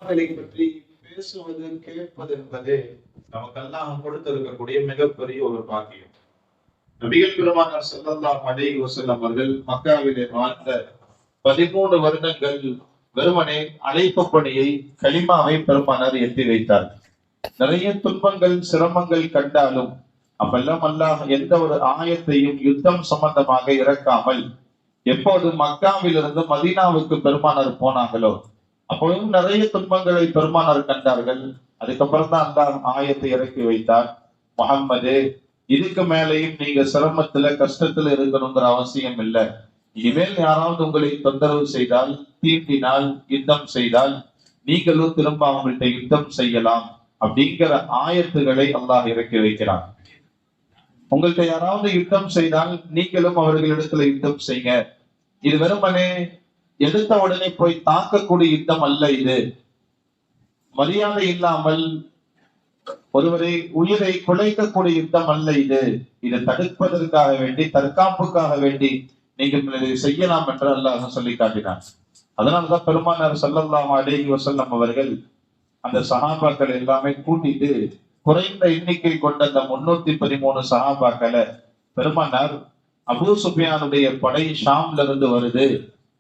பற்றி பேசுவது கேட்பது என்பது நமக்கெல்லாம் கொடுத்திருக்கக்கூடிய மிகப்பெரிய ஒரு பாக்கியம். நபிகள் பெருமானார் ஸல்லல்லாஹு அலைஹி வஸல்லம் அவர்கள் மக்காவிலே வாழ்ந்த 13 வருடங்கள் வெறுமனே அழைப்பு பணியை கலிமாவை பெருமானார் எட்டி வைத்தார். நிறைய துன்பங்கள் சிரமங்கள் கண்டாலும் அப்பெல்லாம் அல்லாஹ் எந்த ஒரு ஆயத்தையும் யுத்தம் சம்பந்தமாக இறக்காமல் எப்போது மக்காவிலிருந்து மதீனாவுக்கு பெருமானார் போனாங்களோ அப்பொழுதும் நிறைய துன்பங்களை பெருமானார் கண்டார்கள். அதுக்கப்புறம் தான் அந்த ஆயத்தை இறக்கி வைத்தார். முஹம்மது, இதுக்கு மேலேயும் நீங்க சிரமத்துல கஷ்டத்துல இருக்கணுங்கிற அவசியம் இல்லை. இனிமேல் யாராவது உங்களை தொந்தரவு செய்தால், தீண்டினால், யுத்தம் செய்தால் நீங்களும் திரும்ப அவங்கள்ட்ட யுத்தம் செய்யலாம் அப்படிங்கிற ஆயத்துகளை அல்லாஹ் இறக்கி வைக்கிறான். உங்கள்கிட்ட யாராவது யுத்தம் செய்தால் நீங்களும் அவர்களிடத்துல யுத்தம் செய்யுங்க. இது வெறுமனே எடுத்த உடனே போய் தாக்கக்கூடிய யுத்தம் அல்ல. இது மரியாதை இல்லாமல் ஒருவரை உயிரை குலைக்கக்கூடிய யுத்தம் அல்ல. இதை தடுப்பதற்காக வேண்டி, தற்காப்புக்காக வேண்டி நீங்கள் இதை செய்யலாம் என்று அல்லாஹ் சொல்லி காட்டினார். அதனால்தான் பெருமானார் ஸல்லல்லாஹு அலைஹி வஸல்லம் அவர்கள் அந்த சஹாபாக்கள் எல்லாமே கூட்டிட்டு குறைந்த எண்ணிக்கை கொண்ட அந்த 313 சஹாபாக்களை பெருமானார் அபூ சுஃபியானுடைய படை ஷாம்ல இருந்து வருது,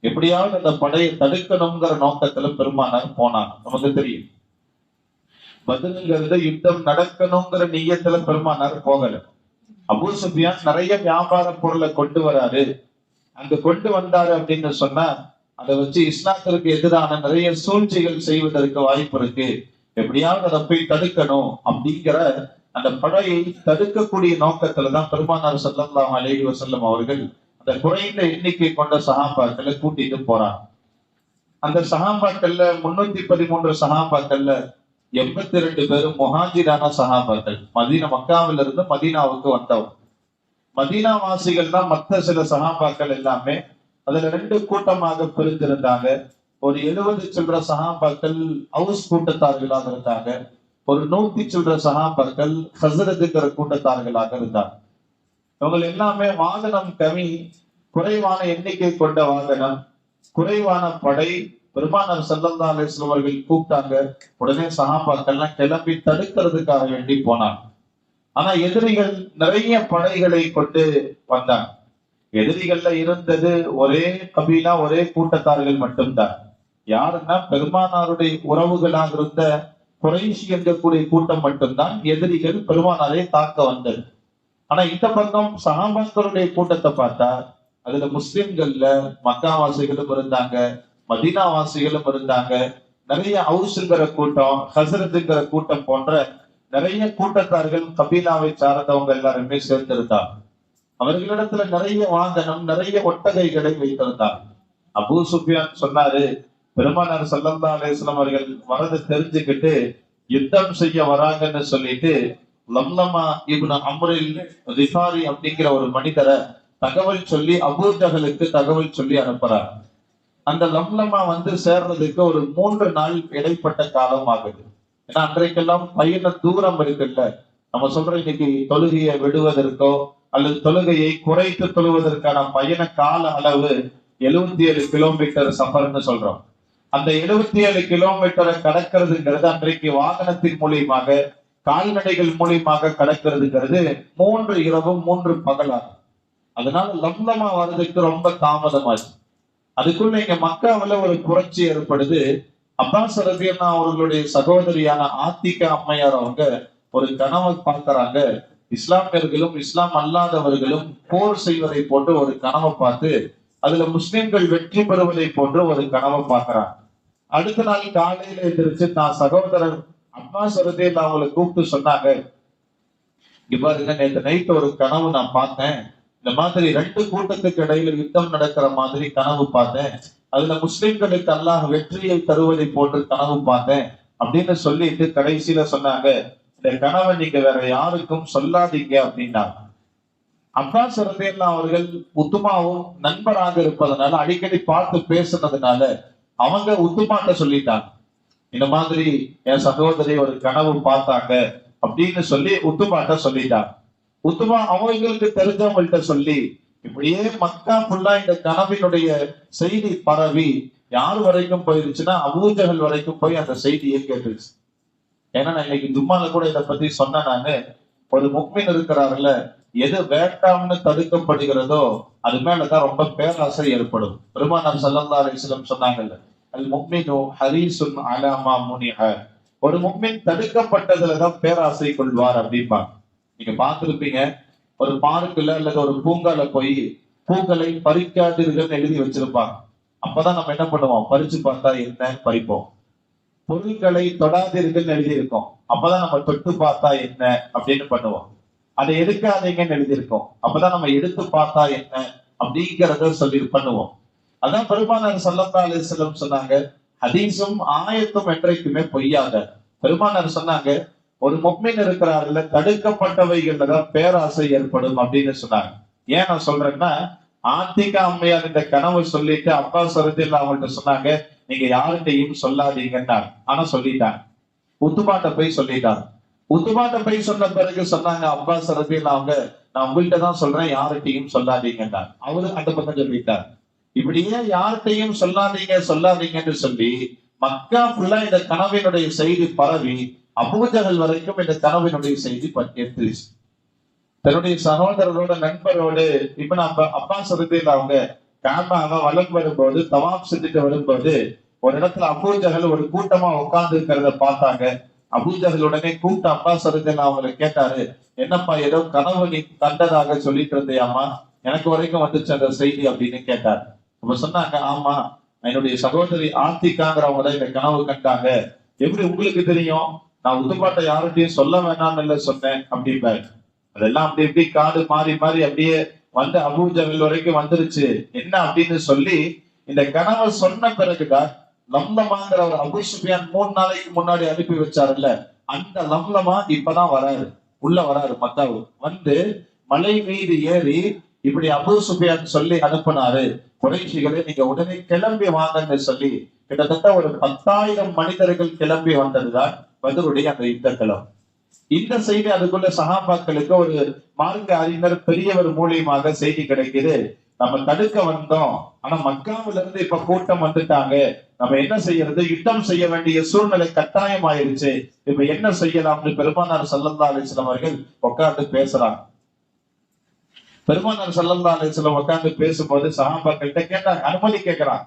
எப்படியாவது அந்த படையை தடுக்கணுங்கிற நோக்கத்துல பெருமானார் போனாங்க. நமக்கு தெரியும் பதிலுங்கிறது யுத்தம் நடக்கணுங்கிற நியத்துல பெருமானார் போகல. அபூ சுஃபியான் நிறைய வியாபார பொருளை கொண்டு வராரு. அங்க கொண்டு வந்தாரு அப்படின்னு சொன்னா அதை வச்சு இஸ்லாத்திற்கு எதிரான நிறைய சூழ்ச்சிகள் செய்வதற்கு வாய்ப்பு இருக்கு. எப்படியாவது அதை போய் தடுக்கணும் அப்படிங்கிற அந்த படையை தடுக்கக்கூடிய நோக்கத்துலதான் பெருமானார் ஸல்லல்லாஹு அலைஹி வஸல்லம் அவர்கள் அந்த குறைந்த எண்ணிக்கை கொண்ட சஹாபாக்களை கூட்டிட்டு போறாங்க. அந்த சஹாபாக்கள்ல 313 சஹாபாக்கள்ல 82 பேரும் முஹாஜிரான சஹாபாக்கள், மக்காவில இருந்து மதீனாவுக்கு வந்தவங்க. மதீனா வாசிகள் தான் மற்ற சில சஹாபாக்கள் எல்லாமே அதுல 2 கூட்டமாக பிரிந்திருந்தாங்க. ஒரு 70 சில்லற சஹாபாக்கள் அவுஸ் கூட்டத்தார்களாக இருந்தாங்க. ஒரு 100 சில்லற சஹாபாக்கள் ஹஸ்ரஜ்ங்கிற கூட்டத்தார்களாக இருந்தாங்க. இவங்க எல்லாமே வாகனம் கம்மி, குறைவான எண்ணிக்கை கொண்ட வாகனம், குறைவான படை. பெருமானார் ஸல்லல்லாஹு அலைஹி வஸல்லம் அவர்கள் கூப்பிட்டாங்க. உடனே சஹாபாக்கள்லாம் கிளம்பி தடுக்கிறதுக்காக வேண்டி போனாங்க. ஆனா எதிரிகள் நிறைய படைகளை கொண்டு வந்தாங்க. எதிரிகள்ல இருந்தது ஒரே கபீலா, ஒரே கூட்டத்தார்கள் மட்டும்தான். யாருன்னா பெருமானாருடைய உறவுகளாக இருந்த குறைஷி என்கக்கூடிய கூட்டம் மட்டும்தான் எதிரிகள் பெருமானாரை தாக்க வந்தது. ஆனா இந்த பக்கம் சஹாபாக்களுடைய கூட்டத்தை பார்த்தா அதுல முஸ்லிம்கள்ல மக்காவாசிகளும் இருந்தாங்க, மதீனாவாசிகளும் இருந்தாங்க. நிறைய அவுஸ்ங்கிற கூட்டம், ஹஸ்ரஜ்ங்கிற கூட்டம் போன்ற நிறைய கூட்டத்தார்கள் கபீலாவை சார்ந்தவங்க எல்லாருமே சேர்ந்திருந்தாங்க. அவர்களிடத்துல நிறைய வாகனம், நிறைய ஒட்டகைகளை வைத்திருந்தார். அபூ சுஃபியான் சொன்னாரு, பெருமானார் ஸல்லல்லாஹு அலைஹி வஸல்லம் அவர்கள் வரதை தெரிஞ்சுக்கிட்டு யுத்தம் செய்ய வராங்கன்னு சொல்லிட்டு லம்லமா இப்னு அம்ரில் ரிஃபாரி அப்படிங்கிற ஒரு மனிதரை தகவல் சொல்லி அபூ ஜஹலுக்கு தகவல் சொல்லி அனுப்புறார். அந்த லம்லமா வந்து சேர்றதுக்கு ஒரு 3 நாள் இடைப்பட்ட காலம் ஆகுது. ஏன்னா அன்றைக்கெல்லாம் பயண தூரம் இருக்குல்ல. நம்ம சொல்றோம் இன்னைக்கு தொழுகையை விடுவதற்கோ அல்லது தொழுகையை குறைத்து தொழுவதற்கான பயண கால அளவு 77 கிலோமீட்டர் சஃபர்னு சொல்றோம். அந்த 77 கிலோமீட்டரை கடக்கிறதுங்கிறது அன்றைக்கு வாகனத்தின் மூலியமாக, கால்நடைகள் மூலியமாக கடக்கிறதுங்கிறது 3 இரவும் 3 பகலாகும். அதனால லம்லமா வர்றதுக்கு ரொம்ப தாமதமாச்சு. அதுக்குள்ள இங்க மக்காவுல ஒரு புரட்சி ஏற்படுது. அப்பாஸ் ரலியல்லாஹு அவர்களுடைய சகோதரியான ஆத்திகா அம்மையார் அவங்க ஒரு கனவை பார்க்கறாங்க. இஸ்லாமியர்களும் இஸ்லாம் அல்லாதவர்களும் போர் செய்வதை போன்று ஒரு கனவை பார்த்து அதுல முஸ்லிம்கள் வெற்றி பெறுவதை போன்று ஒரு கனவை பார்க்கிறாங்க. அடுத்த நாள் காலையில எந்திரிச்சு நான் சகோதரர் அப்பாஸ் ரலியல்லாஹு அவங்களை கூப்பிட்டு சொன்னாங்க, இங்க பாருங்க, நேற்று நைட் ஒரு கனவு நான் பார்த்தேன். இந்த மாதிரி 2 கூட்டத்துக்கு இடையில யுத்தம் நடக்கிற மாதிரி கனவு பார்த்தேன். அதுல முஸ்லிம்களுக்கு அல்லாஹ் வெற்றியை தருவதை போன்று கனவு பார்த்தேன் அப்படின்னு சொல்லிட்டு கடைசியில சொன்னாங்க, இந்த கனவை நீங்க வேற யாருக்கும் சொல்லாதீங்க அப்படின்னாங்க. அப்பாஸ் ரலியல்லாஹு அவர்கள் உத்துமாவும் நண்பராக இருப்பதனால, அடிக்கடி பார்த்து பேசுனதுனால அவங்க உத்துமாட்ட சொல்லிட்டாங்க, இந்த மாதிரி என் சகோதரி ஒரு கனவு பார்த்தாங்க அப்படின்னு சொல்லி உத்துமாட்ட சொல்லிட்டாங்க. உத்துமா அவங்களுக்கு தெரிஞ்சவங்கள்ட்ட சொல்லி இப்படியே மக்கா ஃபுல்லா இந்த கனவினுடைய செய்தி பரவி யார் வரைக்கும் போயிருச்சுன்னா அபூஜஹல் வரைக்கும் போய் அந்த செய்தியை கேட்டுருச்சு. ஏன்னா நான் இன்னைக்கு ஜும்மால கூட இதை பத்தி சொன்னேன். நானு ஒரு முக்மின் இருக்கிறாருல்ல, எது வேண்டாம்னு தடுக்கப்படுகிறதோ அது மேலதான் ரொம்ப பேராசை ஏற்படும். பெருமானார் ஸல்லல்லாஹு அலைஹி வஸல்லம் சொன்னாங்கல்ல, அல் முக்மினு ஹரீசுன் அலா மா முனிஹ. ஒரு முக்மின் தடுக்கப்பட்டதுலதான் பேராசை கொள்வார் அப்படிம்பாங்க. நீங்க பார்த்திருப்பீங்க, ஒரு பார்க்குல அல்லது ஒரு பூங்கால போய் பூக்களை பறிக்காதீர்கள் எழுதி வச்சிருப்பாங்க. அப்பதான் நம்ம என்ன பண்ணுவோம், பறிச்சு பார்த்தா என்ன பறிப்போம். பொருட்களை தொடாதீர்கள் எழுதியிருக்கோம், அப்பதான் நம்ம தொட்டு பார்த்தா என்ன அப்படின்னு பண்ணுவோம். அதை எடுக்காதீங்கன்னு எழுதியிருக்கோம், அப்பதான் நம்ம எடுத்து பார்த்தா என்ன அப்படிங்கிறத சொல்லி பண்ணுவோம். அதான் பெருமானார் ஸல்லல்லாஹு அலைஹி வஸல்லம் சொன்னாங்க, ஹதீஸும் ஆயத்தும் என்றைக்குமே பொய்யாத. பெருமானார் சொன்னாங்க, ஒரு முக்மின் இருக்கிறாருல, தடுக்கப்பட்டவைகள்லதான் பேராசை ஏற்படும் அப்படின்னு சொன்னாங்க. ஏன் நான் சொல்றேன்னா, ஆத்திகா அம்மையார் இந்த கனவு சொல்லிட்டு அப்பாஸ் ரலியல்லாஹு அவங்கள்ட்ட சொன்னாங்க, நீங்க யார்கிட்டையும் சொல்லாதீங்கன்னாங்க. ஆனா சொல்லிட்டாங்க, உத்துபாட்ட போய் சொல்லிட்டாங்க. உத்துபாட்ட போய் சொன்ன பிறகு சொன்னாங்க அப்பாஸ் ரலியல்லாஹு அவங்க, நான் உங்கள்கிட்ட தான் சொல்றேன், யார்கிட்டையும் சொல்லாதீங்கன்னாங்க. அவரு அந்த பக்கம் சொல்லிட்டார். இப்படியே யார்கிட்டையும் சொல்லாதீங்கன்னு சொல்லி மக்கா ஃபுல்லா இந்த கனவினுடைய செய்தி பரவி அபூஜஹல் வரைக்கும் இந்த கனவினுடைய செய்தி எடுத்துருச்சு. தன்னுடைய சகோதரரோட நண்பரோடு இப்ப நம்ம அப்பாஸ் ரலியல்லாஹு அவங்க காபாவை வலம் வரும்போது, தவாப் செஞ்சுட்டு வரும்போது ஒரு இடத்துல அபூஜஹல் ஒரு கூட்டமா உட்கார்ந்து இருக்கிறத பார்த்தாங்க. அபூஜஹல் உடனே கூப்பிட்டு அப்பாஸ் ரலியல்லாஹு அவங்களை கேட்டாரு, என்னப்பா ஏதோ கனவு நீ கண்டதாக சொல்லிட்டு இருந்தியாமா, எனக்கு வரைக்கும் வந்துச்சு அந்த செய்தி அப்படின்னு கேட்டார். அப்ப சொன்னாங்க, ஆமா என்னுடைய சகோதரி ஆத்திகாங்கிறவங்க தான் இந்த கனவு கண்டாங்க. எப்படி உங்களுக்கு தெரியும்? நான் உதுபாட்டை யார்கிட்டையும் சொல்ல வேணாம்னு சொன்னேன் அப்படின்பாரு. அதெல்லாம் அப்படி இப்படி காடு மாறி மாறி அப்படியே வந்து அபூஜஹல் வரைக்கும் வந்துருச்சு. என்ன அப்படின்னு சொல்லி இந்த கனவை சொன்ன பிறகுதான் லம்லமாங்கிற ஒரு அபூ சுஃபியான் 3 நாளைக்கு முன்னாடி அனுப்பி வச்சாருல்ல, அந்த லம்லமா இப்பதான் வராரு, உள்ள வராரு. மக்காவு வந்து மலை மீது ஏறி இப்படி அபூ சுஃபியான் சொல்லி அனுப்பினாரு, குறைஷிகளை நீங்க உடனே கிளம்பி வாங்கன்னு சொல்லி கிட்டத்தட்ட ஒரு 10,000 மனிதர்கள் கிளம்பி வந்ததுதான் பத்ருடைய அந்த யுத்தக்களம். இந்த செய்தி அதுக்குள்ள சஹாபாக்களுக்கு ஒரு மார்க்க அறிஞர் பெரியவர் மூலியமாக செய்தி கிடைக்குது. நம்ம தடுக்க வந்தோம், ஆனா மக்காவில இருந்து இப்ப கூட்டம் வந்துட்டாங்க, நம்ம என்ன செய்யறது, யுத்தம் செய்ய வேண்டிய சூழ்நிலை கட்டாயம் ஆயிருச்சு, இப்ப என்ன செய்யலாம்னு பெருமானார் ஸல்லல்லாஹு அலைஹி வஸல்லம் அவர்கள் உட்கார்ந்து பேசுறாங்க. பெருமானார் ஸல்லல்லாஹு அலைஹி வஸல்லம் உட்கார்ந்து பேசும்போது சஹாபாக்கள்கிட்ட கேட்டாங்க, அனுமதி கேட்கிறாங்க.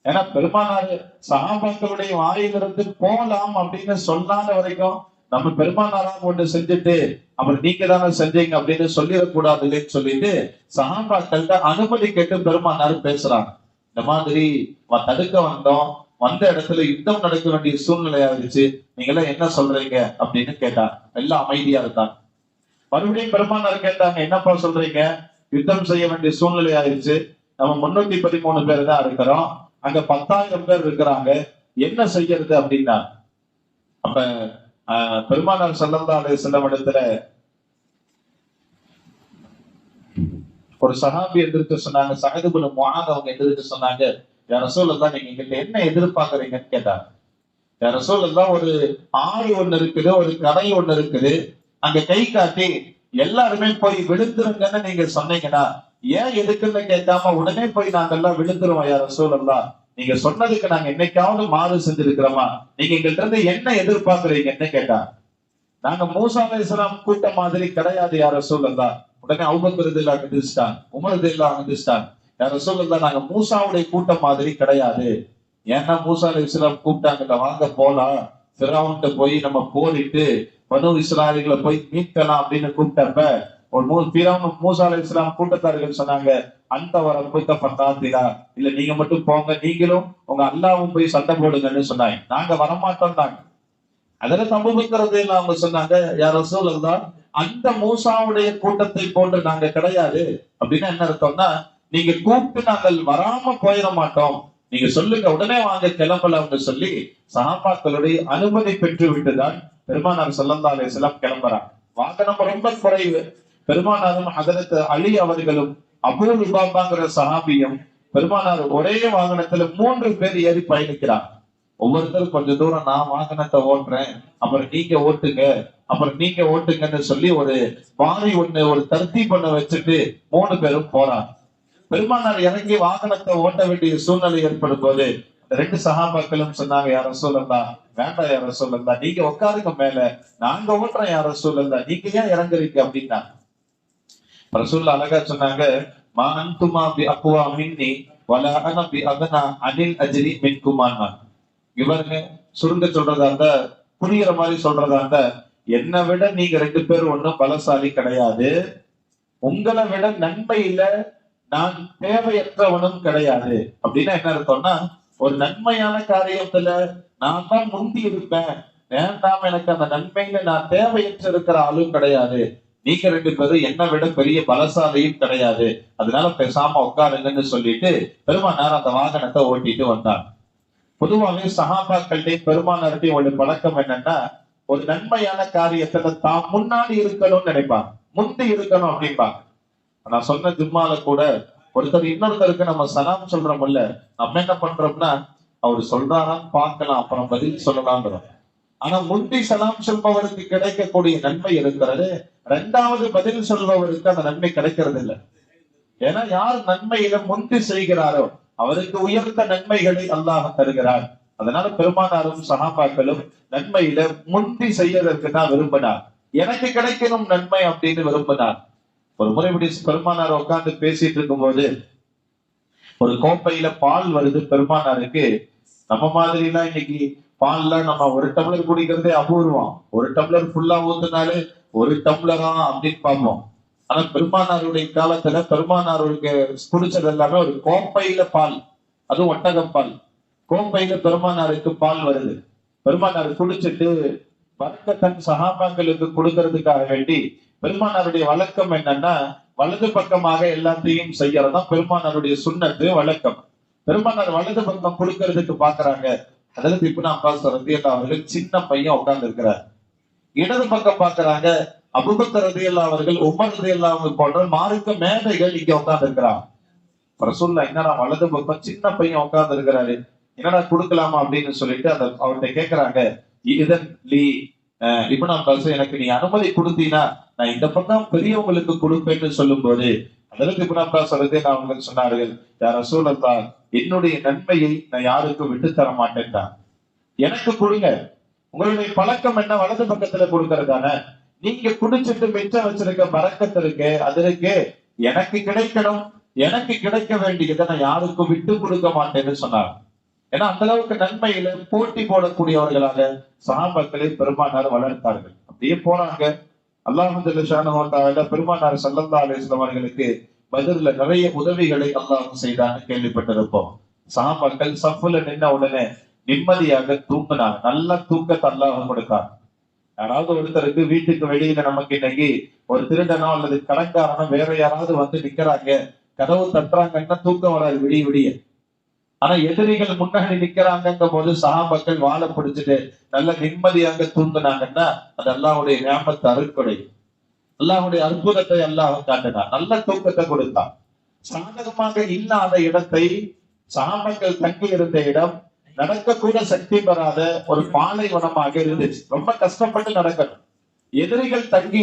ஏன்னா பெருமானார் சஹாபாக்களுடைய வாயிலிருந்து போலாம் அப்படின்னு சொல்லாத வரைக்கும் நம்ம பெருமானாரா ஒன்று செஞ்சுட்டு அப்புறம் நீங்க தானே செஞ்சீங்க அப்படின்னு சொல்லிடக்கூடாதுன்னு சொல்லிட்டு சஹாபாக்கள்கிட்ட அனுமதி கேட்டு பெருமானார் பேசுறாங்க. இந்த மாதிரி தடுக்க வந்தோம், வந்த இடத்துல யுத்தம் நடக்க வேண்டிய சூழ்நிலை ஆயிடுச்சு, நீங்க எல்லாம் என்ன சொல்றீங்க அப்படின்னு கேட்டாங்க. எல்லாம் அமைதியா இருந்தாங்க. மறுபடியும் பெருமானார் கேட்டாங்க, என்னப்பா சொல்றீங்க, யுத்தம் செய்ய வேண்டிய சூழ்நிலை ஆயிடுச்சு, நம்ம 313 பேர் தான் இருக்கிறோம், அங்க 10,000 பேர் இருக்கிறாங்க, என்ன செய்யறது அப்படின்னா. அப்ப பெருமானார் ஸல்லல்லாஹு அலைஹி வஸல்லம் இடத்துல ஒரு சஹாபி எதிர்த்து சொன்னாங்க, சஅத் இப்னு முஆத் அவங்க எதிர்த்து சொன்னாங்க, யா ரசூலல்லாஹ் நீங்க எங்கிட்ட என்ன எதிர்பார்க்கறீங்கன்னு கேட்டாங்க. யா ரசூலல்லாஹ் ஒரு ஆறு ஒண்ணு இருக்குது, ஒரு கரை ஒண்ணு இருக்குது, அங்க கை காட்டி எல்லாருமே போய் விழுந்துருங்கன்னு நீங்க சொன்னீங்கன்னா, ஏன் எதுக்குன்னு கேட்காம உடனே போய் நாங்கெல்லாம் விழுந்துருவோம் யா ரசூலல்லாஹ், நீங்க சொன்னதுக்கு நாங்க என்னைக்காவது மாறு செஞ்சிருக்கிறோமா, நீங்க எங்கள்கிட்ட இருந்து என்ன எதிர்பார்க்கறீங்கன்னு கேட்டாங்க. நாங்க மூசா அலைஹிஸ்ஸலாம் கூட்டம் மாதிரி கிடையாது யா ரசூலல்லாஹ். உடனே அபூபக்கர் ரலியல்லாஹு அன்ஹு எந்திரிச்சிட்டாங்க, உமர் ரலியல்லாஹு அன்ஹு எந்திரிச்சிட்டாங்க. யா ரசூலல்லாஹ் நாங்க மூசாவுடைய கூட்டம் மாதிரி கிடையாது. ஏன்னா மூசா அலைஹிஸ்ஸலாம் கூப்பிட்டாங்கல்ல, வாங்க போலாம், ஃபிரௌன்ட்ட போய் நம்ம போரிட்டு பனு இஸ்ராயீல்களை போய் மீட்கலாம் அப்படின்னு கூப்பிட்டப்ப ஒரு மூசா அலைஹிஸ்ஸலாம் கூட்டத்தார்கள் சொன்னாங்க, அந்த வர கூட்ட பத்தாத்திரா, இல்ல நீங்க மட்டும் போங்க, நீங்களும் உங்க அல்லாவும் போய் சண்டை போடுங்கன்னு சொன்னாங்க. நாங்க வரமாட்டோம் நாங்க. அதில் சம்பவிக்கிறது இல்லை. அவங்க சொன்னாங்க, யா ரசூலல்லாஹ் அந்த மூசாவுடைய கூட்டத்தை போன்று நாங்க கிடையாது. அப்படின்னா என்ன அர்த்தம்னா, நீங்க கூப்பிட்டு நாங்கள் வராம போயிட மாட்டோம், நீங்க சொல்லுங்க உடனே வாங்க கிளம்பலாம்னு சொல்லி சஹாபாக்களுடைய அனுமதி பெற்று விட்டுதான் பெருமானார் ஸல்லல்லாஹு அலைஹி வஸல்லம் கிளம்புறாங்க. வாகனம் ரொம்ப குறைவு. பெருமானாரும் ஹதரத் அலி அவர்களும் அபூ லுபாபாங்கிற சஹாபியும் பெருமானார் ஒரே வாகனத்துல 3 பேர் ஏறி பயணிக்கிறாங்க. ஒவ்வொருத்தரும் கொஞ்ச தூரம் நான் வாகனத்தை ஓட்டுறேன், அப்புறம் நீங்க ஓட்டுங்க, அப்புறம் நீங்க ஓட்டுங்கன்னு சொல்லி ஒரு பாரி ஒண்ணு ஒரு தர்த்தீப் பண்ண வச்சுட்டு 3 பேரும் போறாங்க. பெருமானார் இறங்கி வாகனத்தை ஓட்ட வேண்டிய சூழ்நிலை ஏற்படும் போது ரெண்டு சகாபாக்களும் சொன்னாங்க, யார சொல்லலாம், வேண்டாம் யார சொல்லலாம், நீங்க உட்காருங்க மேல, நாங்க ஓட்டுறோம் யார சொல்லலாம், நீங்க ஏன் இறங்குறீங்க அப்படின்னா ரசூல் அழகா சொன்னாங்க, மா அன்துமா பி அக்வா மின்னி வலா அன பி அகனா அனில் அஜ்ரி மின்குமான்னா. இவருங்க சுருங்க சொல்றதா இருந்தா, புரியுற மாதிரி சொல்றதா இருந்தா, என்னை விட நீங்க ரெண்டு பேரும் ஒண்ணும் பலசாலி கிடையாது, உங்களை விட நன்மையில நான் தேவையற்றவனும் கிடையாது. அப்படின்னா என்ன அர்த்தம்னா, ஒரு நன்மையான காரியத்துல நான் தான் முந்தி இருப்பேன், வேண்டாம் எனக்கு அந்த நன்மையில நான் தேவையற்ற இருக்கிற ஆளும் கிடையாது, நீங்க ரெண்டு பேரும் என்னை விட பெரிய பலசாலியும் கிடையாது, அதனால பேசாம உட்காருங்கன்னு சொல்லிட்டு பெருமானார் அந்த வாகனத்தை ஓட்டிட்டு வந்தார். பொதுவாகவே சஹாபாக்கள்டையும் பெருமானார்டையும் ஒரு பழக்கம் என்னன்னா, ஒரு நன்மையான காரியத்துல தான் முன்னாடி இருக்கணும்னு நினைப்பாங்க, முந்தி இருக்கணும் அப்படிம்பாங்க. நான் சொன்ன ஜும்மால கூட ஒருத்தர் இன்னொருத்தருக்கு நம்ம சலாம் சொல்றோம்ல, நம்ம என்ன பண்றோம்னா, அவர் சொல்றாரான்னு பார்க்கலாம் அப்புறம் பதில் சொல்லலாம்ங்கிறோம். ஆனா முந்தி சலாம் சொல்பவருக்கு கிடைக்கக்கூடிய நன்மை இருக்கிறது, இரண்டாவது பதில் சொல்பவருக்கு அந்த நன்மை கிடைக்கிறது இல்லை. ஏன்னா யார் நன்மையில முந்தி செய்கிறாரோ அவருக்கு உயர்ந்த நன்மைகளை அல்லாஹ் தருகிறார். அதனால பெருமானாரும் சஹாபாக்களும் நன்மையில முந்தி செய்யறதுக்கு தான் விரும்பினார், எனக்கு கிடைக்கணும் நன்மை அப்படின்னு விரும்பினார். ஒரு முறை இப்படி பெருமானார் உட்கார்ந்து பேசிட்டு இருக்கும் போது ஒரு கோப்பையில பால் வருது பெருமானாருக்கு. நம்ம மாதிரி எல்லாம் இன்னைக்கு பால்லாம் நம்ம ஒரு டம்ளர் குடிக்கிறதே அபூர்வம், ஒரு டம்ளர் ஃபுல்லா ஊத்துனாலே ஒரு டம்ளரா அப்படின்னு பார்ப்போம். ஆனா பெருமானாருடைய காலத்துல பெருமானாருக்கு குடிச்சது எல்லாமே ஒரு கோப்பையில பால், அதுவும் ஒட்டகம் பால். கோப்பையில பெருமானாருக்கு பால் வருது. பெருமானார் குடிச்சிட்டு தன் சகாபாக்களுக்கு கொடுக்கறதுக்காக வேண்டி, பெருமானாருடைய வழக்கம் என்னன்னா வலது பக்கமாக எல்லாத்தையும் செய்யறதுதான் பெருமானாருடைய சுண்ணத்து வழக்கம். பெருமானார் வலது பக்கம் கொடுக்கறதுக்கு பாக்குறாங்க. அதுல இப்னு அப்பாஸ் ரலியல்லாஹு அவர்கள் சின்ன பையன் உட்கார்ந்து இருக்கிறார். இடது பக்கம் பாக்குறாங்க, அபூபக்கர் ரலியல்லாஹு அவர்கள், உமர் ரலியல்லாஹு போன்ற மார்க்க மேதைகள் இங்க உட்கார்ந்து இருக்கிறாங்க. ரசூலுல்லாஹ் என்னடா வலது பக்கம் சின்ன பையன் உட்கார்ந்து இருக்கிறாரு, என்னடா கொடுக்கலாமா அப்படின்னு சொல்லிட்டு அந்த அவர்கிட்ட கேட்கிறாங்க. இதன் லீ இப்னு அப்பாஸ், எனக்கு நீ அனுமதி கொடுத்தீனா நான் இந்த பக்கம் பெரியவங்களுக்கு கொடுப்பேன்னு சொல்லும் போது அதற்கு இப்னு அப்பாஸ் ரலியல்லாஹு அவர்கள் சொன்னார்கள், யா ரசூலல்லாஹ், என்னுடைய நன்மையை நான் யாருக்கும் விட்டு தர மாட்டேன், எனக்கு கொடுங்க. உங்களுடைய பழக்கம் என்ன, வலது பக்கத்துல கொடுக்கறதானே, நீங்க குடிச்சிட்டு மிச்சம் வச்சிருக்க பரக்கத்து இருக்கு, அது இருக்கு, எனக்கு கிடைக்கணும், எனக்கு கிடைக்க வேண்டியதை நான் யாருக்கும் விட்டு கொடுக்க மாட்டேன்னு சொன்னார். ஏன்னா அந்த அளவுக்கு நன்மையில போட்டி போடக்கூடியவர்களாக சஹாபாக்களை பெருமானார் வளர்த்தார்கள். அப்படியே போறாங்க. அல்லாஹ் ஜல்ல பெருமானார் ஸல்லல்லாஹு அலைஹி வஸல்லம் அவர்களுக்கு பதில்ல நிறைய உதவிகளை அல்லாஹ் செய்தான்னு கேள்விப்பட்டிருப்போம். சஹாபாக்கள் சஃப்ல நின்ன உடனே நிம்மதியாக தூங்கினாங்க. நல்ல தூக்கத்தை அல்லாஹ் கொடுத்தார். யாராவது ஒருத்தருக்கு வீட்டுக்கு வெளியில நமக்கு இன்னைக்கு ஒரு திருடனோ அல்லது கடன்காரனோ வேற யாராவது வந்து நிக்கிறாங்க, கதவு தட்டுறாங்கன்னா தூக்கம் வராது விடிய விடிய. ஆனா எதிரிகள் முன்னாடி நிக்கிறாங்க போது சஹாபாக்கள் வாழை பிடிச்சிட்டு நல்ல நிம்மதியாக தூங்கினாங்கன்னா அது அல்லாஹ்வுடைய நியாமத்து அருட்கொடை, அல்லாஹ்வுடைய அற்புதத்தை அல்லாஹ் காட்டினார். நல்ல தூக்கத்தை கொடுத்தான். சாதகமாக இல்லாத இடத்தை, சஹாபாக்கள் தங்கி இருந்த இடம் நடக்க கூட சக்தி பெறாத ஒரு பாலைவனமாக இருந்துச்சு. ரொம்ப கஷ்டப்பட்டு நடக்கணும். எதிரிகள் தங்கி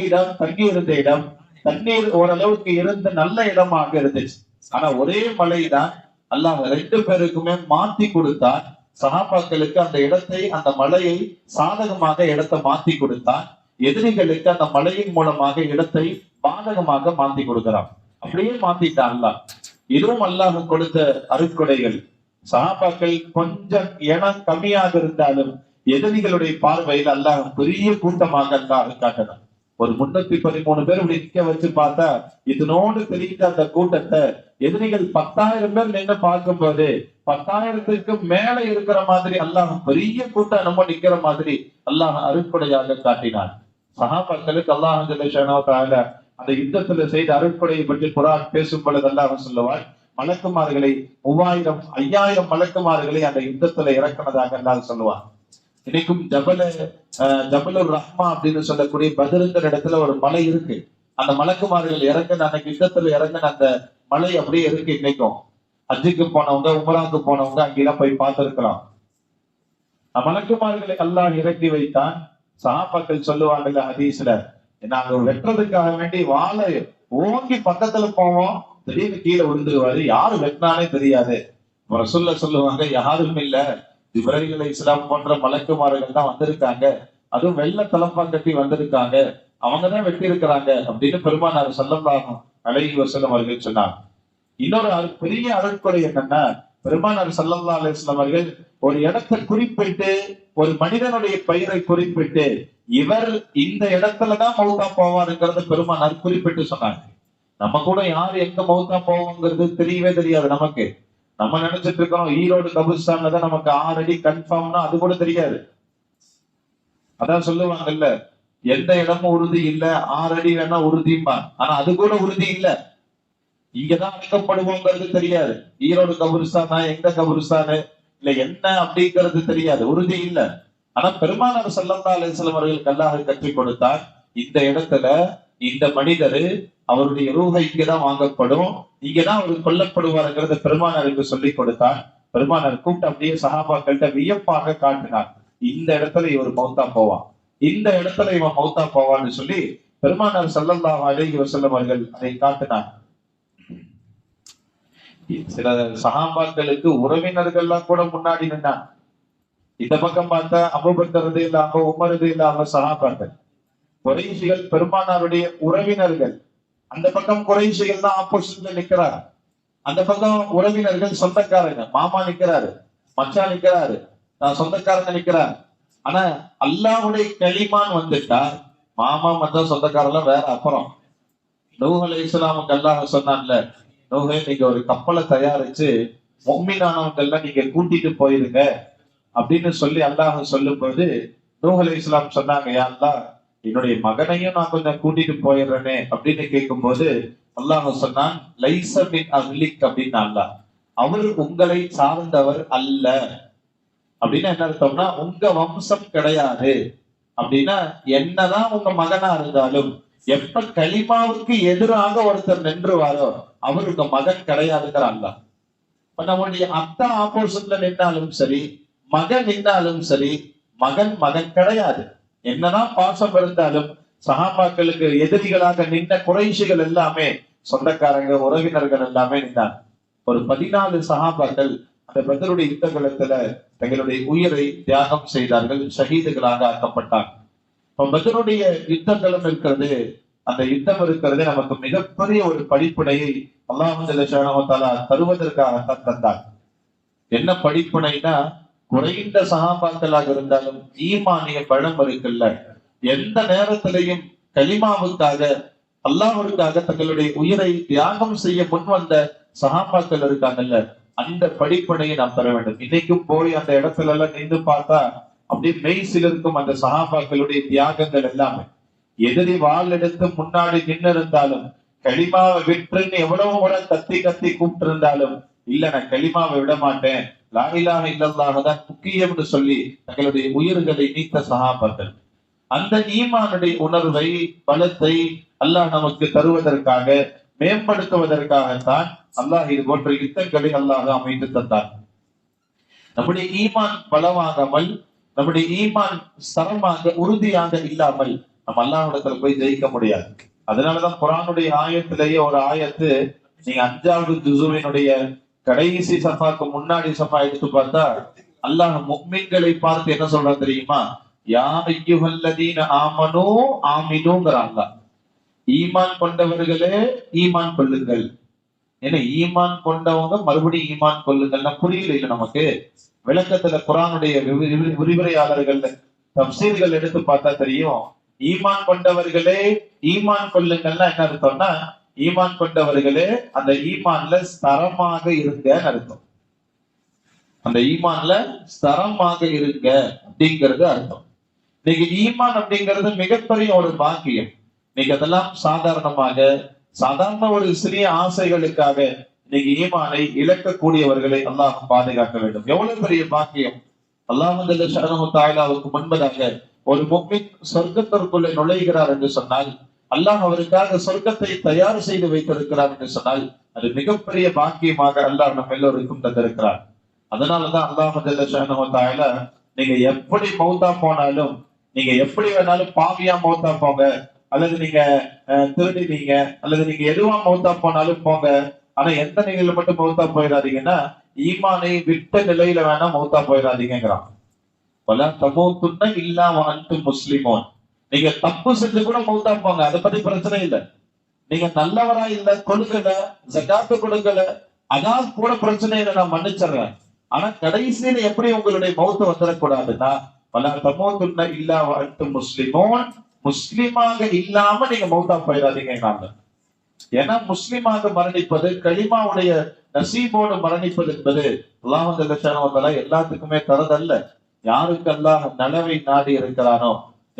இருந்த இடம் தண்ணீர் ஓரளவுக்கு இருந்த நல்ல இடமாக இருந்துச்சு. ஆனா ஒரே மலைதான் அல்லாஹ் ரெண்டு பேருக்குமே மாத்தி கொடுத்தான். சஹாபாக்களுக்கு அந்த இடத்தை, அந்த மலையை சாதகமாக இடத்தை மாத்தி கொடுத்தான். எதிரிகளுக்கு அந்த மலையின் மூலமாக இடத்தை பாதகமாக மாத்தி கொடுக்கிறான். அப்படியே மாத்திட்டான் அல்லாஹ். இதுவும் அல்லாஹ் கொடுத்த அருட்கொடைகள். சஹாபாக்கள் கொஞ்சம் இனம் கம்மியாக இருந்தாலும் எதிரிகளுடைய பார்வையில் அல்லாஹ் பெரிய கூட்டமாக அல்லாஹ் காட்டினான். ஒரு 313 பேர் இப்படி நிக்க வச்சு பார்த்தா இதனோடு தெரிந்த அந்த கூட்டத்தை எதிரிகள் 10,000 பேர் நின்று பார்க்கும்போது 10,000க்கு மேல இருக்கிற மாதிரி அல்லாஹ் பெரிய கூட்டம் நம்ம நிக்கிற மாதிரி அல்லாஹ் அருட்கொடையாக காட்டினான். சஹாபாக்களுக்கு அல்லாஹ் ஜல்ல ஷஅனஹு தஆலா அந்த யுத்தத்துல செய்த அருட்கொடையை பற்றி குர்ஆன் பேசும் பொழுது அல்லாஹ் சொல்லுவார், மலக்குமார்களை 3000 5000 மலக்குமார்களை அந்த யுத்தத்துல இறக்குனதாக அல்லாஹ் சொல்லுவான். இன்னைக்கும் ஜபலுர் ரஹ்மா அப்படின்னு சொல்லக்கூடிய பத்ருங்கிற இடத்துல ஒரு மலை இருக்கு. அந்த மலக்குமார்கள் இறங்கின அன்னைக்கு யுத்தத்துல இறங்கின அந்த மலை அப்படியே இருக்கு. இன்னைக்கும் ஹஜ்ஜுக்கு போனவங்க, உம்ராவுக்கு போனவங்க அங்கெல்லாம் போய் பார்த்திருக்கலாம். மலக்குமார்களை அல்லாஹ் இறக்கி வைத்தான். சஹாபாக்கள் சொல்லுவாங்கல்ல ஹதீஸ்ல, நாங்க வெட்டுறதுக்காக வேண்டி வாழை ஓங்கி பக்கத்துல போவோம், திடீர்னு கீழே விழுந்துருவாரு, யாரு வெட்டினானே தெரியாது. ரசூலுல்லாஹ் சொல்லுவாங்க, யாரும் இல்ல, ஜிப்ரீல் அலைஹிஸ்ஸலாம் போன்ற மலக்குமார்கள் தான் வந்திருக்காங்க, அதுவும் வெள்ளை தலப்பா கட்டி வந்திருக்காங்க, அவங்கதான் வெட்டி இருக்கிறாங்க அப்படின்னு பெருமானார் ஸல்லல்லாஹு அலைஹி வஸல்லம் அவர்கள் சொன்னாங்க. இன்னொரு பெரிய அருட்கொடை என்னன்னா, பெருமானார் ஸல்லல்லாஹு அலைஹி வஸல்லம் அவர்கள் ஒரு இடத்தை குறிப்பிட்டு, ஒரு மனிதனுடைய பெயரை குறிப்பிட்டு, இவர் இந்த இடத்துலதான் மௌத்தா போவாருங்கிறத பெருமானார் குறிப்பிட்டு சொன்னாங்க. நம்ம கூட யார் எங்க மௌத்தா போவோங்கிறது தெரியவே தெரியாது நமக்கு. நம்ம நினைச்சிட்டு இருக்கோம் ஈரோடு கபிரிஸ்தான்ல தான் நமக்கு 6 அடி கன்ஃபார்ம்னா அது கூட தெரியாது. அதான் சொல்லுவாங்கல்ல, எந்த இடமும் உறுதி இல்ல, 6 அடி வேணா உறுதிமா, ஆனா அது கூட உறுதி இல்ல. இங்கதான் அடக்கப்படுவோங்கிறது தெரியாது. ஈரோடு கபிரிஸ்தானா, எங்க கபிரிஸ்தானு இல்ல என்ன அப்படிங்கிறது தெரியாது, உறுதி இல்ல. ஆனா பெருமானார் ஸல்லல்லாஹு அலைஹி வஸல்லம் அவர்களுக்கு அல்லாஹ் கற்றுக் கொடுத்தார், இந்த இடத்துல இந்த மனிதரு அவருடைய ரூஹை இங்கதான் வாங்கப்படும், இங்கதான் அவர் கொல்லப்படுவாருங்கிறத பெருமானாருக்கு சொல்லிக் கொடுத்தார். பெருமானார் கூப்பிட்டு அப்படியே சஹாபாக்கள்கிட்ட வியப்பாக காட்டினார், இந்த இடத்துல இவர் மௌத்தா போவான், இந்த இடத்துல இவன் மௌத்தா போவான்னு சொல்லி பெருமானார் ஸல்லல்லாஹு அலைஹி வஸல்லம் அவர்கள் அதை காட்டினார். சில சஹாபாக்களுக்கு உறவினர்கள்லாம் கூட முன்னாடி நின்னாங்க. இந்த பக்கம் பார்த்தா அபூபக்கர் ரலியல்லாஹு அன்ஹு, உமர் ரலியல்லாஹு அன்ஹு சஹாபாக்கள், குறைஷிகள் பெருமானாருடைய உறவினர்கள். அந்த பக்கம் குறைஷிகள் தான் ஆப்போசிட்ல நிக்கிறாங்க, அந்த பக்கம் உறவினர்கள் சொந்தக்காரங்க, மாமா நிக்கிறாரு, மச்சான் நிக்கிறாரு, சொந்தக்காரங்க நிக்கிறாங்க. ஆனா அல்லாஹ்வுடைய கலிமான் வந்துட்டா மாமா மச்சான் சொந்தக்காரெல்லாம் வேற. அப்புறம் நூஹ் அலைஹிஸ்ஸலாமுக்கு அல்லாஹ் சொன்னான்ல, நூஹே நீங்க ஒரு கப்பலை தயாரிச்சு முஃமினானவங்க எல்லாம் நீங்க கூட்டிட்டு போயிருங்க அப்படின்னு சொல்லி அல்லாஹ் சொல்லும் போது நூஹ் அலைஹிஸ்ஸலாம் சொன்னாங்க, யா அல்லாஹ் என்னுடைய மகனையும் நான் கொஞ்சம் கூட்டிட்டு போயிடுறேனே அப்படின்னு கேட்கும் போது அல்லாஹ் சொன்னான், லைஸ மின் அஹ்லிக் அப்படின்னு. அல்லாஹ் அவர் உங்களை சார்ந்தவர் அல்ல அப்படின்னா என்ன அர்த்தம்னா, உங்க வம்சம் கிடையாது அப்படின்னா, என்னதான் உங்க மகனா இருந்தாலும் எப்ப கலிமாவுக்கு எதிராக ஒருத்தர் நின்றுவாரோ அவர் உங்க மகன் கிடையாதுங்கிற அல்லாஹ். இப்ப நம்முடைய அத்தா ஆப்போசிட்ல நின்னாலும் சரி, மகன் நின்னாலும் சரி, மகன் மகன் கிடையாது. என்னதான் பாசம் இருந்தாலும் சஹாபாக்களுக்கு எதிரிகளாக நின்ற குறைஷிகள் எல்லாமே சொந்தக்காரங்க, உறவினர்கள் எல்லாமே நின்றாங்க. ஒரு 14 சஹாபாக்கள் அந்த பத்ருடைய யுத்த களத்துல தங்களுடைய உயிரை தியாகம் செய்தார்கள், ஷஹீதுகளாக ஆக்கப்பட்டாங்க. இப்ப பத்ருடைய யுத்த களம் இருக்கிறது, அந்த யுத்தம் இருக்கிறது நமக்கு மிகப்பெரிய ஒரு படிப்பினையை அல்லாஹ் ஜல்லஷானஹு வ தஆலா தருவதற்காகத்தான் தந்தார். என்ன படிப்பினைனா, குறைந்த சஹாபாக்களாக இருந்தாலும் ஈமானிய பழம் இருக்குல்ல, எந்த நேரத்திலையும் கலிமாவுக்காக அல்லாஹ்வுக்காக தங்களுடைய உயிரை தியாகம் செய்ய முன் வந்த சஹாபாக்கள் இருக்காங்கல்ல, அந்த படிப்பினையை நாம் பெற வேண்டும். இன்னைக்கும் போய் அந்த இடத்துல எல்லாம் நின்று பார்த்தா அப்படியே மெய் சிலிர்க்கும் அந்த சஹாபாக்களுடைய தியாகங்கள் எல்லாமே. எதிரி வாள் எடுத்து முன்னாடி நின்று இருந்தாலும், களிமாவை விட்டுன்னு எவ்வளவு கூட கத்தி கத்தி கூப்பிட்டு இருந்தாலும், இல்ல நான் களிமாவை விட மாட்டேன், லா இலாஹ இல்லல்லாஹ் தான் முக்கியம்னு சொல்லி தங்களுடைய உயிர்களை நீத்த சஹாபாக்கள். அந்த ஈமானுடைய உணர்வை, பலத்தை அல்லாஹ் நமக்கு தருவதற்காக, மேம்படுத்துவதற்காகத்தான் அல்லாஹ் இது போன்ற யுத்தங்களை அல்லாஹ் அமைத்து தந்தார். நம்முடைய ஈமான் பலமாகாமல், நம்முடைய ஈமான் ஸ்தரமாக உறுதியாக இல்லாமல் நம்ம அல்லாஹ்விடத்துல போய் ஜெயிக்க முடியாது. அதனாலதான் குர்ஆனுடைய ஆயத்திலேயே ஒரு ஆயத்து, நீங்க 5வது ஜுஸுவினுடைய கடைசி சஃபாக்கு முன்னாடி சஃபா எடுத்து பார்த்தா அல்லாஹ் முஃமின்களை பார்த்து என்ன சொல்றான் தெரியுமா? யா அய்யுஹல்லதீன ஆமனூ ஆமினூங்கறான் அல்லாஹ். ஈமான் கொண்டவர்களே ஈமான் கொள்ளுங்கள். ஏன்னா ஈமான் கொண்டவங்க மறுபடியும் ஈமான் கொள்ளுங்கள்னா புரியல இல்ல நமக்கு. விளக்கத்துல குர்ஆனுடைய விரிவுரையாளர்கள் தஃசீர்கள் எடுத்து பார்த்தா தெரியும், ஈமான் கொண்டவர்களே ஈமான் கொள்ளுங்கள்னா என்ன அர்த்தம்னா, ஈமான் கொண்டவர்களே அந்த ஈமான்ல ஸ்தரமாக இருங்கன்னு அர்த்தம். அந்த ஈமான்ல ஸ்தரமாக இருங்க அப்படிங்கிறது அர்த்தம். இன்னைக்கு ஈமான் அப்படிங்கிறது மிகப்பெரிய ஒரு பாக்கியம். இன்னைக்கு அதெல்லாம் சாதாரண ஒரு சிறிய ஆசைகளுக்காக இன்னைக்கு ஈமானை இழக்கக்கூடியவர்களை அல்லாஹ் பாதுகாக்க வேண்டும். எவ்வளவு பெரிய பாக்கியம்! அல்லாஹ் ஜல்லஷானஹு தஆலாவுக்கு முன்பதாக ஒரு முஃமின் சொர்க்கத்திற்குள்ளே நுழைகிறார் என்று சொன்னால், அல்லாஹ் அவருக்காக சொர்க்கத்தை தயார் செய்து வைத்திருக்கிறார் என்று சொன்னால், அது மிகப்பெரிய பாக்கியமாக அல்லாஹ் நம்ம எல்லோருக்கும் தந்திருக்கிறார். அதனாலதான் அல்லாஹ் ஜல்லஷானஹு தஆலா, நீங்க எப்படி மௌத்தா போனாலும், நீங்க எப்படி வேணாலும் பாவியா மௌத்தா போங்க, அல்லது நீங்க திருடினீங்க, அல்லது நீங்க எதுவா மௌத்தா போனாலும் போங்க, ஆனா எந்த நிலையில மட்டும் மௌத்தா போயிடாதீங்கன்னா ஈமானை விட்ட நிலையில வேணா மௌத்தா போயிடாதீங்கிறான். பல தமூத்துன்னா இல்லா வாழ்த்து முஸ்லிமோன். நீங்க தப்பு செஞ்சு கூட மௌத்தா போங்க, அதை பத்தி பிரச்சனை இல்லை. நீங்க நல்லவரா இல்ல, கொடுக்கல, ஜகாத்து கொடுக்கல, அதான் கூட பிரச்சனை இல்லை, நான் மன்னிச்சிடுறேன். ஆனா கடைசியில எப்படி உங்களுடைய மௌத்து வந்துடக்கூடாதுன்னா பல தமூத்துன்னா இல்லா வாழ்த்து முஸ்லிமோன், முஸ்லிமாக இல்லாம நீங்க மௌத்தா போயிடாதீங்க. ஏன்னா முஸ்லிமாக மரணிப்பது, களிமாவுடைய நசீபோடு மரணிப்பது என்பது அல்லாஹ் எல்லாத்துக்குமே தரதல்ல. யாருக்கு அல்லாஹ் நலவை நாடி இருக்கிறானோ,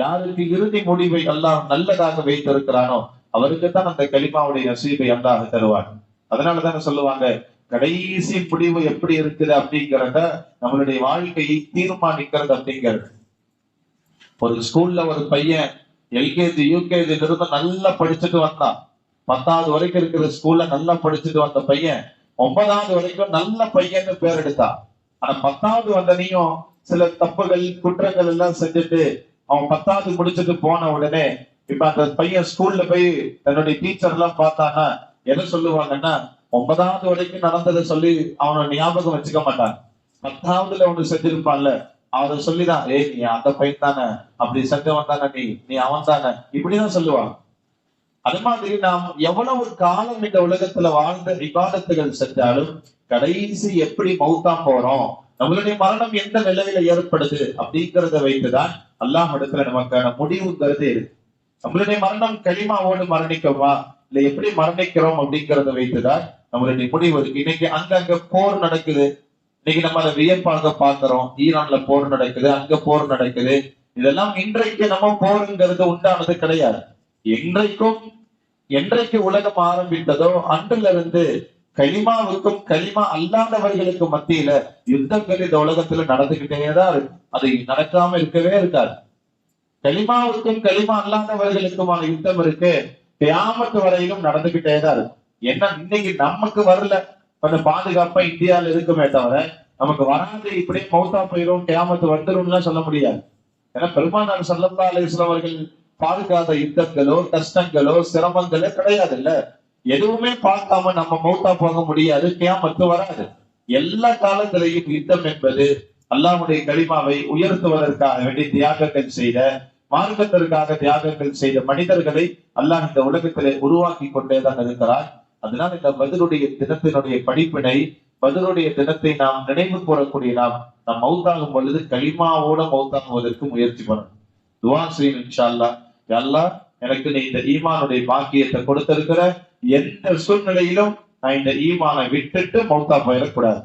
யாருக்கு இறுதி முடிவை அல்லாஹ் நல்லதாக வைத்திருக்கிறானோ அவருக்குத்தான் அந்த களிமாவுடைய நசீபை அல்லாஹ் தருவார். அதனாலதானே சொல்லுவாங்க, கடைசி முடிவு எப்படி இருக்குது அப்படிங்கிறத நம்மளுடைய வாழ்க்கையை தீர்மானிக்கிறது அப்படிங்கிறது. ஒரு ஸ்கூல்ல ஒரு பையன் எல்கேஜி யூகேஜி இருந்து நல்லா படிச்சுட்டு வந்தான். 10வது வரைக்கும் இருக்கிற ஸ்கூல்ல நல்லா படிச்சுட்டு வந்த பையன் 9வது வரைக்கும் நல்ல பையன்னு பேர் எடுத்தான். ஆனா 10வது வந்தனையும் சில தப்புகள் குற்றங்கள் எல்லாம் செஞ்சுட்டு அவன் 10வது முடிச்சுட்டு போன உடனே இப்ப அந்த பையன் ஸ்கூல்ல போய் தன்னுடைய டீச்சர் எல்லாம் பார்த்தான்னா என்ன சொல்லுவாங்கன்னா, 9வது வரைக்கும் நடந்ததை சொல்லி அவனை ஞாபகம் வச்சுக்க மாட்டான். 10வதுல ஒண்ணு செஞ்சிருப்பான்ல, அவரை சொல்லிதான், ஏய் நீ அந்த பையன் தானே, அப்படி செஞ்சவன் தானே, நீ அவன் தானே, இப்படிதான் சொல்லுவான். அது மாதிரி நாம் எவ்வளவு காலம் இந்த உலகத்துல வாழ்ந்த விவாதத்துகள் செஞ்சாலும் கடைசி எப்படி மௌத்தா போறோம், நம்மளுடைய மரணம் எந்த நிலையில ஏற்படுது அப்படிங்கிறத வைத்துதான் அல்லாஹ் இடத்துல நமக்கான முடிவுங்கிறது இருக்கு. நம்மளுடைய மரணம் களிமாவோடு மரணிக்கவா இல்ல எப்படி மரணிக்கிறோம் அப்படிங்கிறத வைத்துதான் நம்மளுடைய முடிவு இருக்கு. இன்னைக்கு அங்கங்க போர் நடக்குது, இன்னைக்கு நம்ம அதை வியப்பாக பாக்குறோம். ஈரான்ல போர் நடக்குது, அங்க போர் நடக்குது. இதெல்லாம் இன்றைக்கு நம்ம போருங்கிறது உண்டானது கிடையாது. என்றைக்கு உலகம் ஆரம்பித்ததோ அன்றிலிருந்து இருந்து களிமாவுக்கும் களிமா அல்லாதவர்களுக்கு மத்தியில யுத்தங்கள் இந்த உலகத்துல நடந்துகிட்டேதான் இருக்கு. அது நடக்காம இருக்கவே இருக்காது. களிமாவுக்கும் களிமா அல்லாதவர்களுக்குமான யுத்தம் இருக்கு, கியாமத் வரையிலும் நடந்துகிட்டேதான் இருக்கு. என்ன இன்னைக்கு நமக்கு வரல, கொஞ்சம் பாதுகாப்பா இந்தியாவில இருக்குமே தவிர நமக்கு வராது, இப்படியே மௌத்தா போயிடும் கியாமத்து வந்துடும் சொல்ல முடியாது. ஏன்னா பெருமானார் ஸல்லல்லாஹு அலைஹி வஸல்லம் அவர்கள் பார்க்காத யுத்தங்களோ கஷ்டங்களோ சிரமங்களோ கிடையாது. இல்ல எதுவுமே பார்க்காம நம்ம மௌத்தா போக முடியாது, கியாமத்து வராது. எல்லா காலத்திலையும் யுத்தம் என்பது அல்லாஹ்வுடைய கலிமாவை உயர்த்துவதற்காக வேண்டி தியாகங்கள் செய்த, மார்க்கத்திற்காக தியாகங்கள் செய்த மனிதர்களை அல்லாஹ் இந்த உலகத்திலே உருவாக்கி கொண்டேதான் இருக்கிறார். அதனால இந்த பத்ருடைய தினத்தினுடைய படிப்பினை, பத்ருடைய தினத்தை நாம் நினைவு கூறக்கூடிய நாம் மௌத்தாகும் பொழுது களிமாவோட மௌத்தாகுவதற்கு முயற்சி பண்ணணும். துவா செய்யணும் இன்ஷா அல்லாஹ். அல்லாஹ் எனக்கு நீ இந்த ஈமானுடைய பாக்கியத்தை கொடுத்திருக்கிற, எந்த சூழ்நிலையிலும் நான் இந்த ஈமானை விட்டுட்டு மௌத்தா போயிடக்கூடாது.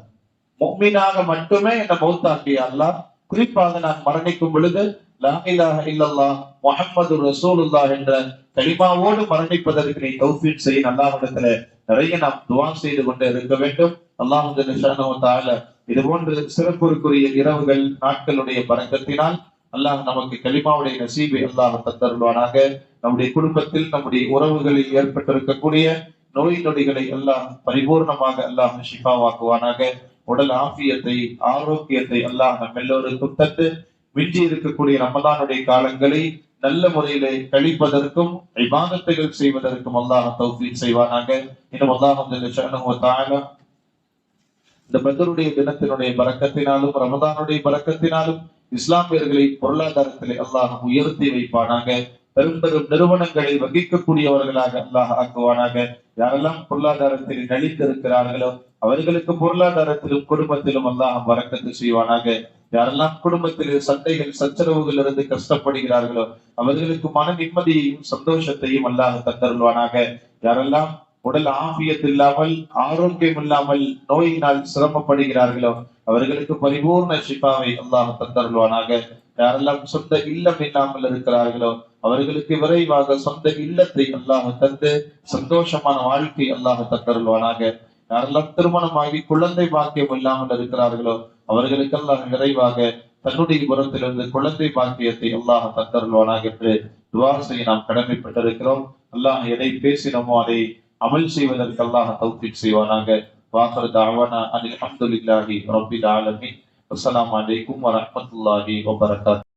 முஃமினாக மட்டுமே என்ன மௌத்தாக்கி அல்லாஹ். குறிப்பாக நான் மரணிக்கும் பொழுது லா இலாஹ இல்லல்லாஹ் முஹம்மது ரசூலுல்லாஹ் என்ற கலிமாவோடு மரணிப்பதற்கு நீ தௌஃபீக் செய்ய அல்லாஹ்விடத்துல நிறைய நாம் துவா செய்து கொண்டே இருக்க வேண்டும். அல்லாஹ் ஜல்லல்லாஹு தஆலா இது போன்ற சிறப்புக்குரிய இரவுகள் நாட்களுடைய பரக்கத்தினால் அல்லாஹ் நமக்கு கலிமாவுடைய நசீபை அல்லாஹ் தந்தருள்வானாக. நம்முடைய குடும்பத்தில் நம்முடைய உறவுகளில் ஏற்பட்டிருக்கக்கூடிய நோய் நொடிகளை அல்லாஹ் பரிபூர்ணமாக அல்லாஹ் ஷிஃபாவாக்குவானாக. உடல் ஆஃபியத்தை ஆரோக்கியத்தை அல்லாஹ் நம் எல்லோருக்கும் தந்து மிஞ்சி இருக்கக்கூடிய ரமலானுடைய காலங்களை நல்ல முறையிலே கழிப்பதற்கும் இபாதத்துகள் செய்வதற்கும் அல்லாஹ் தௌஃபீக் செய்வானாக. இன்னும் அல்லாஹ் ஜல்லல்லாஹு தஆலா இந்த பத்ருடைய தினத்தினுடைய பரக்கத்தினாலும் ரமதானுடைய பரக்கத்தினாலும் இஸ்லாமியர்களை பொருளாதாரத்திலே அல்லாஹ் உயர்த்தி வைப்பானாக. பெரும் பெரும் நிறுவனங்களை வகிக்கக்கூடியவர்களாக அல்லாஹ் ஆக்குவானாக. யாரெல்லாம் பொருளாதாரத்தில் நலிந்திருக்கிறார்களோ அவர்களுக்கு பொருளாதாரத்திலும் குடும்பத்திலும் அல்லாஹ் பரக்கத்து செய்வானாக. யாரெல்லாம் குடும்பத்தில் சண்டைகள் சச்சரவுகள் இருந்து கஷ்டப்படுகிறார்களோ அவர்களுக்கு மன நிம்மதியையும் சந்தோஷத்தையும் அல்லாஹ் தந்தருள்வானாக. யாரெல்லாம் உடல் ஆபியத் இல்லாமல் ஆரோக்கியம் இல்லாமல் நோயினால் சிரமப்படுகிறார்களோ அவர்களுக்கு பரிபூர்ண ஷிஃபாவை அல்லாஹ் தந்தருள்வானாக. யாரெல்லாம் சொந்த இல்லம் இல்லாமல் இருக்கிறார்களோ அவர்களுக்கு விரைவாக சொந்த இல்லத்தை அல்லாஹ் தந்து சந்தோஷமான வாழ்க்கை அல்லாஹ் தந்தருள்வானாக. யாரெல்லாம் திருமணமாகி குழந்தை பாக்கியம் இல்லாமல் இருக்கிறார்களோ அவர்களுக்கு அல்லாஹ் விரைவாக தன்னுடைய புறத்திலிருந்து குழந்தை பாக்கியத்தை அல்லாஹ் தந்தருள்வானாக என்று துஆ செய்ய நாம் கடமைப்பட்டிருக்கிறோம். அல்லாஹ் எதை பேசினோமோ அதை அமல் செய்வதற்கு அல்லாஹ் தௌஃபீக் செய்வானாக. வாஹிரு தஅவானா அனில் ஹம்துலில்லாஹி ரப்பில் ஆலமீன். அஸ்ஸலாமு அலைக்கும் வரஹ்மத்துல்லாஹி வபரகாத்துஹு.